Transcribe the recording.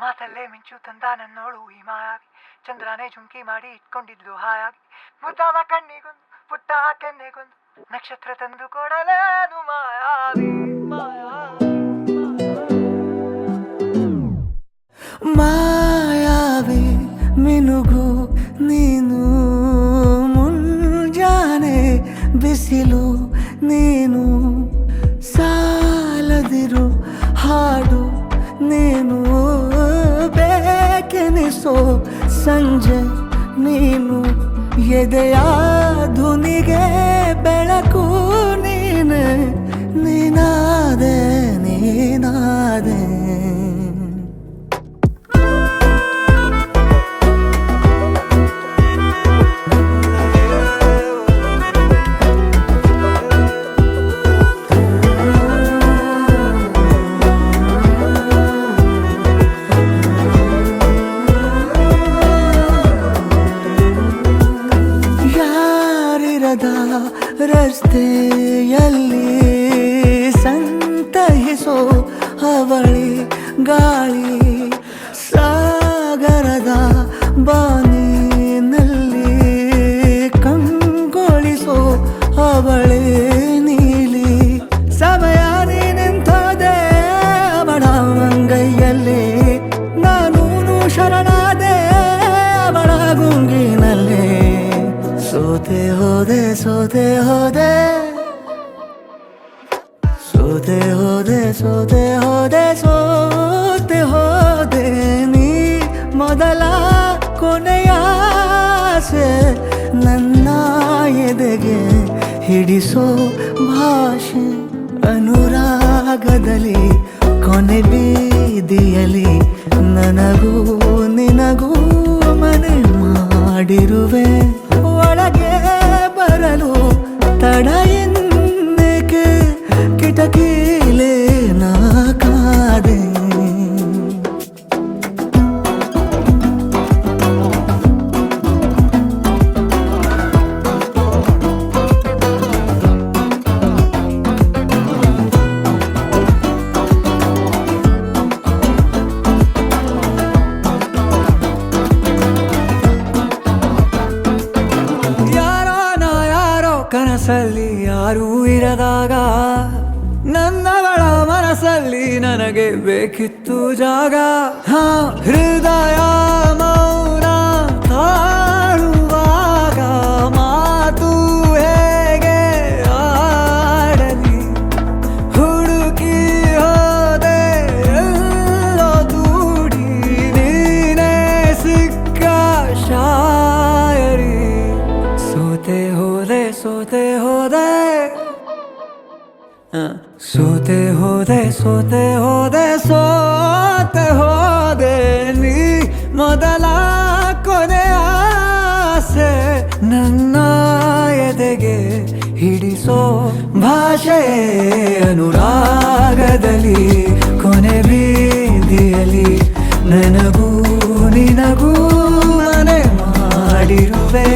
ಮಾತಲ್ಲೇ ಮಿಂಚು ತಂದ ನನ್ನೋಳು ಈ ಮಾಯಾವಿ ಚಂದ್ರನೇ ಜುಂಕಿ ಮಾಡಿ ಇಟ್ಕೊಂಡಿದ್ಲು ಹಾಯಾಗಿ ಮುದ್ದಾದ ಕಣ್ಣಿಗೊಂದು ಪುಟ್ಟ ಕೆನ್ನೆಗೊಂದು ನಕ್ಷತ್ರ ತಂದು ಕೊಡಲೇನು ಮಾಯಾವಿ ಮಾಯಾವಿ ಮಿನುಗು ನೀನು ಮುಂಜಾನೆ ಬಿಸಿಲು ನೀನು ಸಾಲದಿರು ಹಾಡು ನೀನು ಬೇಕೆನಿಸೋ ಸಂಜೆ ನೀನು ಎದೆಯ ಧುನಿಗೆ ಬೆಳಕು ನೀನೆ ನೀನಾದೆ ನೀನಾದೆ ರಸ್ತೆಯಲ್ಲಿ ಸಂತಹಿಸೋ ಅವಳಿ ಗಾಳಿ ಸಾಗರದ ಬಾನಿನಲ್ಲಿ ಕಂಗೊಳಿಸೋ ಅವಳೆ ನೀಲಿ ಸಮಯ ನಿಂತದೆ ಅವಳ ಅಂಗೈಯಲ್ಲಿ ನಾನು ಶರಣಾದೆ ಅವಳ ಗುಂಗಿನಲ್ಲಿ ಸೋತೆ ಹೋದೆ ಸೋತೆ ಹೋದೆ ಸೋತೆ ಹೋದೆ ಸೋತೆ ಹೋದೆ ಸೋತೆ ಹೋದೆ ನೀ ಮೊದಲ ಕೊನೆಯ ಆಸೆ ನನ್ನ ಎದೆಗೆ ಹಿಡಿಸೋ ಭಾಷೆ ಅನುರಾಗದಲ್ಲಿ ಕೊನೆ ಬೀದಿಯಲ್ಲಿ ನನಗೂ ನಿನಗೂ ಮನೆ ಮಾಡಿರುವೆ ಒಳಗೆ ಬರಲು ತಡ ಎನ್ನಕ್ಕೆ ಕಿಟಕಿಲೇ ನಾ ಕಾದೆ ಕನಸಲ್ಲಿ ಯಾರೂ ಇರದಾಗ ನನ್ನವಳ ಮನಸ್ಸಲ್ಲಿ ನನಗೆ ಬೇಕಿತ್ತು ಜಾಗ ಹೃದಯ ಮೌನ ತಾಳುವಾಗ ಮಾತು ಹೇಗೆ ಆಡಲಿ ಹುಡುಕಿ ಹೋದೆ ಎಲ್ಲೋ ದೂಡಿ ನೀನೇ ಸಿಕ್ಕ ಶಾಯರಿ ಸೋತೆ ಹೋದೆ ಸೋತೆ ಹೋದೆ ಸೋತೆ ಹೋದೆ ಸೋತೆ ಹೋದೆ ಸೋತೆ ಹೋದೆ ನೀ ಮೊದಲ ಕೊನೆ ಆಸೆ ನನ್ನ ಎದೆಗೆ ಹಿಡಿಸೋ ಭಾಷೆ ಅನುರಾಗದಲ್ಲಿ ಕೊನೆ ಬೀದಿಯಲ್ಲಿ ನನಗೂ ನಿನಗೂ ಮನೆ ಮಾಡಿರುವೆ